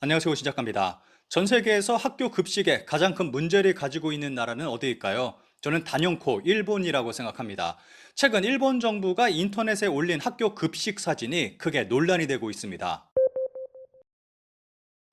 안녕하세요. 시작합니다. 전 세계에서 학교 급식에 가장 큰 문제를 가지고 있는 나라는 어디일까요? 저는 단연코 일본이라고 생각합니다. 최근 일본 정부가 인터넷에 올린 학교 급식 사진이 크게 논란이 되고 있습니다.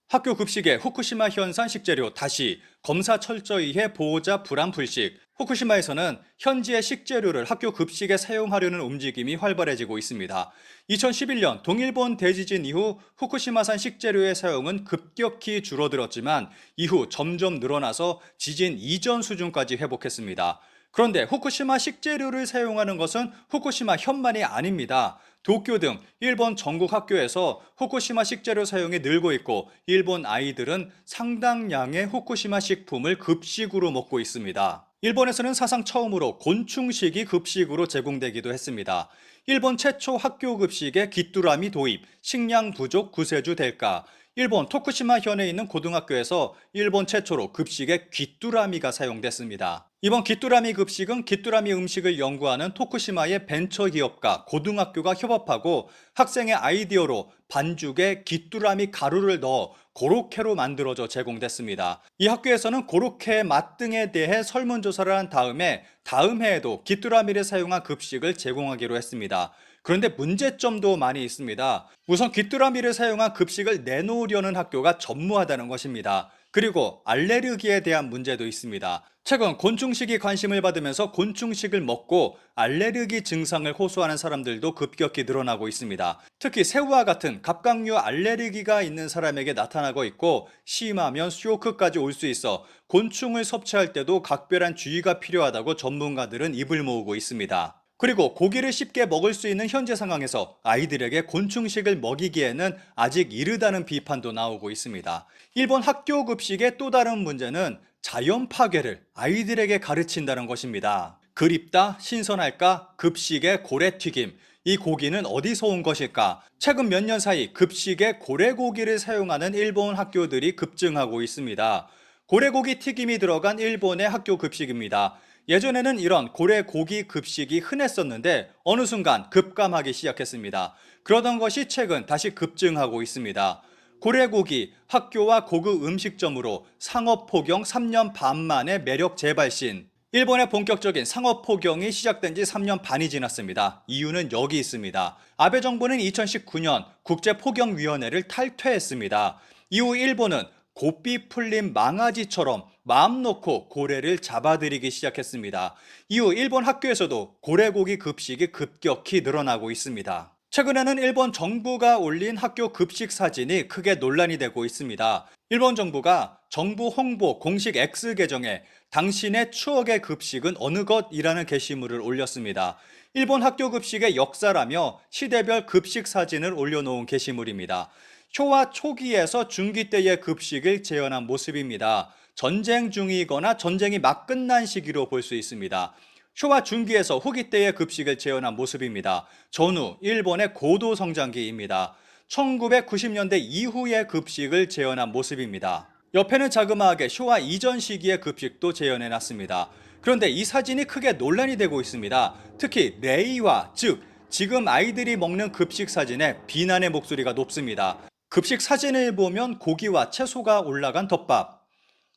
학교 급식에 후쿠시마 현산 식재료 다시 검사 철저히 해 보호자 불안 불식. 후쿠시마에서는 현지의 식재료를 학교 급식에 사용하려는 움직임이 활발해지고 있습니다. 2011년 동일본 대지진 이후 후쿠시마산 식재료의 사용은 급격히 줄어들었지만 이후 점점 늘어나서 지진 이전 수준까지 회복했습니다. 그런데 후쿠시마 식재료를 사용하는 것은 후쿠시마 현만이 아닙니다. 도쿄 등 일본 전국 학교에서 후쿠시마 식재료 사용이 늘고 있고 일본 아이들은 상당량의 후쿠시마 식품을 급식으로 먹고 있습니다. 일본에서는 사상 처음으로 곤충식이 급식으로 제공되기도 했습니다. 일본 최초 학교 급식의 귀뚜라미 도입, 식량 부족 구세주 될까? 일본 토쿠시마 현에 있는 고등학교에서 일본 최초로 급식에 귀뚜라미가 사용됐습니다. 이번 귀뚜라미 급식은 귀뚜라미 음식을 연구하는 토쿠시마의 벤처기업과 고등학교가 협업하고 학생의 아이디어로 반죽에 귀뚜라미 가루를 넣어 고로케로 만들어져 제공됐습니다. 이 학교에서는 고로케의 맛 등에 대해 설문조사를 한 다음에 다음 해에도 귀뚜라미를 사용한 급식을 제공하기로 했습니다. 그런데 문제점도 많이 있습니다. 우선 귀뚜라미를 사용한 급식을 내놓으려는 학교가 전무하다는 것입니다. 그리고 알레르기에 대한 문제도 있습니다. 최근 곤충식이 관심을 받으면서 곤충식을 먹고 알레르기 증상을 호소하는 사람들도 급격히 늘어나고 있습니다. 특히 새우와 같은 갑각류 알레르기가 있는 사람에게 나타나고 있고 심하면 쇼크까지 올 수 있어 곤충을 섭취할 때도 각별한 주의가 필요하다고 전문가들은 입을 모으고 있습니다. 그리고 고기를 쉽게 먹을 수 있는 현재 상황에서 아이들에게 곤충식을 먹이기에는 아직 이르다는 비판도 나오고 있습니다. 일본 학교 급식의 또 다른 문제는 자연 파괴를 아이들에게 가르친다는 것입니다. 그립다, 신선할까, 급식의 고래튀김. 이 고기는 어디서 온 것일까? 최근 몇 년 사이 급식에 고래고기를 사용하는 일본 학교들이 급증하고 있습니다. 고래고기 튀김이 들어간 일본의 학교 급식입니다. 예전에는 이런 고래고기 급식이 흔했었는데 어느 순간 급감하기 시작했습니다. 그러던 것이 최근 다시 급증하고 있습니다. 고래고기 학교와 고급 음식점으로 상업포경 3년 반 만에 매력 재발신. 일본의 본격적인 상업포경이 시작된 지 3년 반이 지났습니다. 이유는 여기 있습니다. 아베 정부는 2019년 국제포경위원회를 탈퇴했습니다. 이후 일본은 고삐 풀린 망아지처럼 마음 놓고 고래를 잡아들이기 시작했습니다. 이후 일본 학교에서도 고래고기 급식이 급격히 늘어나고 있습니다. 최근에는 일본 정부가 올린 학교 급식 사진이 크게 논란이 되고 있습니다. 일본 정부가 정부 홍보 공식 X 계정에 당신의 추억의 급식은 어느 것이라는 게시물을 올렸습니다. 일본 학교 급식의 역사라며 시대별 급식 사진을 올려놓은 게시물입니다. 쇼와 초기에서 중기 때의 급식을 재현한 모습입니다. 전쟁 중이거나 전쟁이 막 끝난 시기로 볼 수 있습니다. 쇼와 중기에서 후기 때의 급식을 재현한 모습입니다. 전후 일본의 고도 성장기입니다. 1990년대 이후의 급식을 재현한 모습입니다. 옆에는 자그마하게 쇼와 이전 시기의 급식도 재현해 놨습니다. 그런데 이 사진이 크게 논란이 되고 있습니다. 특히 레이와 즉 지금 아이들이 먹는 급식 사진에 비난의 목소리가 높습니다. 급식 사진을 보면 고기와 채소가 올라간 덮밥,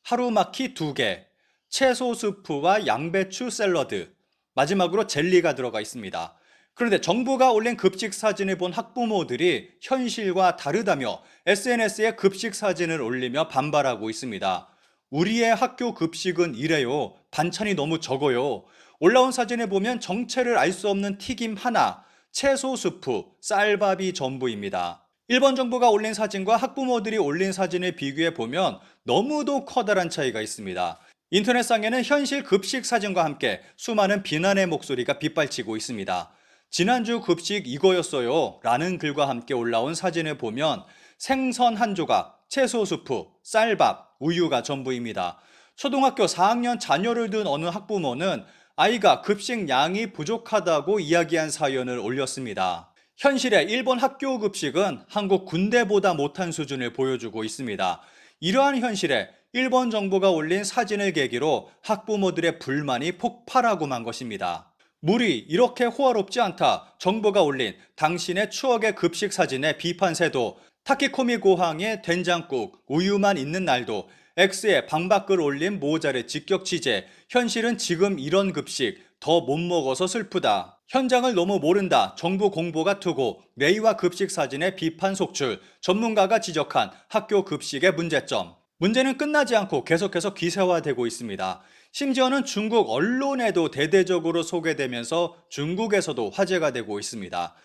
하루마키 2개, 채소 스프와 양배추 샐러드, 마지막으로 젤리가 들어가 있습니다. 그런데 정부가 올린 급식 사진을 본 학부모들이 현실과 다르다며 SNS에 급식 사진을 올리며 반발하고 있습니다. 우리의 학교 급식은 이래요. 반찬이 너무 적어요. 올라온 사진을 보면 정체를 알 수 없는 튀김 하나, 채소 스프, 쌀밥이 전부입니다. 일본 정부가 올린 사진과 학부모들이 올린 사진을 비교해 보면 너무도 커다란 차이가 있습니다. 인터넷상에는 현실 급식 사진과 함께 수많은 비난의 목소리가 빗발치고 있습니다. 지난주 급식 이거였어요 라는 글과 함께 올라온 사진을 보면 생선 한 조각, 채소 스프, 쌀밥, 우유가 전부입니다. 초등학교 4학년 자녀를 둔 어느 학부모는 아이가 급식 양이 부족하다고 이야기한 사연을 올렸습니다. 현실의 일본 학교 급식은 한국 군대보다 못한 수준을 보여주고 있습니다. 이러한 현실에 일본 정부가 올린 사진을 계기로 학부모들의 불만이 폭발하고 만 것입니다. 물이 이렇게 호화롭지 않다. 정부가 올린 당신의 추억의 급식 사진에 비판세도 타키코미 고항에 된장국, 우유만 있는 날도, X에 방밖을 올린 모자를 직격 취재, 현실은 지금 이런 급식, 더 못 먹어서 슬프다. 현장을 너무 모른다. 정부 공보가 투고, 메이와 급식 사진의 비판 속출, 전문가가 지적한 학교 급식의 문제점. 문제는 끝나지 않고 계속해서 기세화되고 있습니다. 심지어는 중국 언론에도 대대적으로 소개되면서 중국에서도 화제가 되고 있습니다.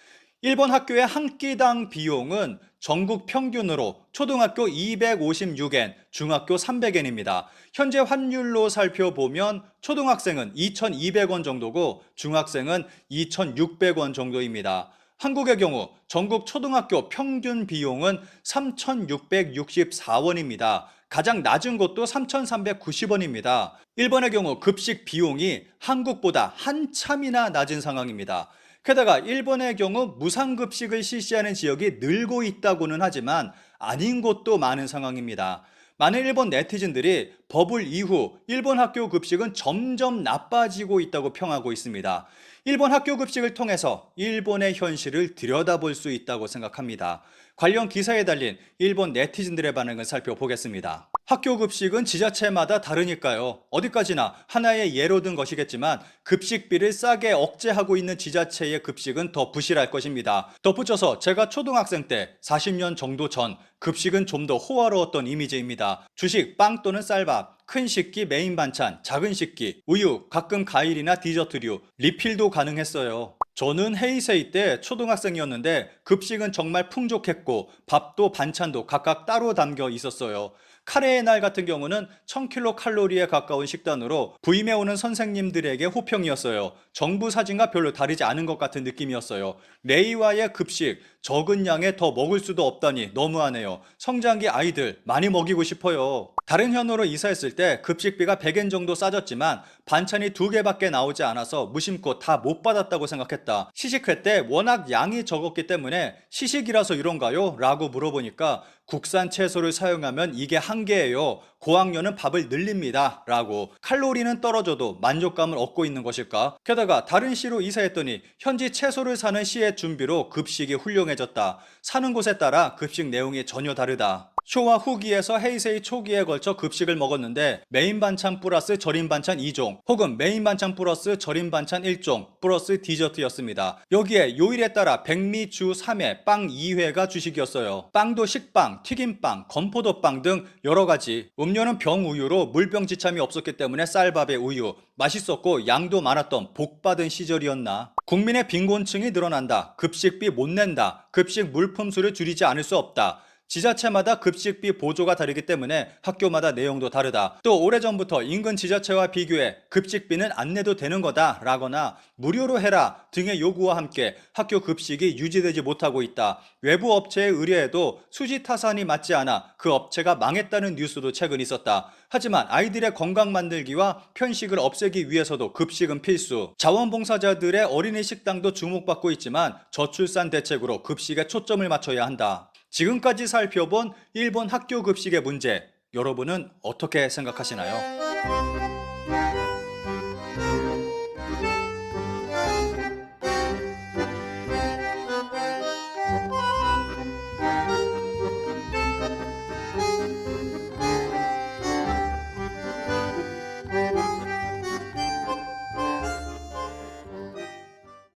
일본 학교의 한 끼당 비용은 전국 평균으로 초등학교 256엔, 중학교 300엔입니다. 현재 환율로 살펴보면 초등학생은 2,200원 정도고 중학생은 2,600원 정도입니다. 한국의 경우 전국 초등학교 평균 비용은 3,664원입니다. 가장 낮은 곳도 3,390원입니다. 일본의 경우 급식 비용이 한국보다 한참이나 낮은 상황입니다. 게다가 일본의 경우 무상급식을 실시하는 지역이 늘고 있다고는 하지만 아닌 곳도 많은 상황입니다. 많은 일본 네티즌들이 버블 이후 일본 학교 급식은 점점 나빠지고 있다고 평하고 있습니다. 일본 학교 급식을 통해서 일본의 현실을 들여다볼 수 있다고 생각합니다. 관련 기사에 달린 일본 네티즌들의 반응을 살펴보겠습니다. 학교 급식은 지자체마다 다르니까요. 어디까지나 하나의 예로 든 것이겠지만 급식비를 싸게 억제하고 있는 지자체의 급식은 더 부실할 것입니다. 덧붙여서 제가 초등학생 때 40년 정도 전 급식은 좀 더 호화로웠던 이미지입니다. 주식, 빵 또는 쌀밥, 큰 식기 메인 반찬, 작은 식기, 우유, 가끔 과일이나 디저트류, 리필도 가능했어요. 저는 헤이세이 때 초등학생이었는데 급식은 정말 풍족했고 밥도 반찬도 각각 따로 담겨 있었어요. 카레의 날 같은 경우는 1000kcal 가까운 식단으로 부임해 오는 선생님들에게 호평이었어요. 정부 사진과 별로 다르지 않은 것 같은 느낌이었어요. 레이와의 급식, 적은 양에 더 먹을 수도 없다니 너무하네요. 성장기 아이들 많이 먹이고 싶어요. 다른 현으로 이사했을 때 급식비가 100엔 정도 싸졌지만 반찬이 2개밖에 나오지 않아서 무심코 다 못 받았다고 생각했다. 시식회 때 워낙 양이 적었기 때문에 시식이라서 이런가요? 라고 물어보니까 국산 채소를 사용하면 이게 한계예요. 고학년은 밥을 늘립니다. 라고. 칼로리는 떨어져도 만족감을 얻고 있는 것일까? 게다가 다른 시로 이사했더니 현지 채소를 사는 시의 준비로 급식이 훌륭해졌다. 사는 곳에 따라 급식 내용이 전혀 다르다. 쇼와 후기에서 헤이세이 초기에 걸쳐 급식을 먹었는데 메인 반찬 플러스 절임 반찬 2종 혹은 메인 반찬 플러스 절임 반찬 1종 플러스 디저트였습니다. 여기에 요일에 따라 백미 주 3회, 빵 2회가 주식이었어요. 빵도 식빵, 튀김빵, 건포도빵 등 여러가지. 음료는 병우유로 물병지참이 없었기 때문에 쌀밥에 우유. 맛있었고 양도 많았던 복받은 시절이었나. 국민의 빈곤층이 늘어난다. 급식비 못 낸다. 급식 물품수를 줄이지 않을 수 없다. 지자체마다 급식비 보조가 다르기 때문에 학교마다 내용도 다르다. 또 오래전부터 인근 지자체와 비교해 급식비는 안 내도 되는 거다 라거나 무료로 해라 등의 요구와 함께 학교 급식이 유지되지 못하고 있다. 외부 업체에 의뢰해도 수지 타산이 맞지 않아 그 업체가 망했다는 뉴스도 최근 있었다. 하지만 아이들의 건강 만들기와 편식을 없애기 위해서도 급식은 필수. 자원봉사자들의 어린이 식당도 주목받고 있지만 저출산 대책으로 급식에 초점을 맞춰야 한다. 지금까지 살펴본 일본 학교 급식의 문제, 여러분은 어떻게 생각하시나요?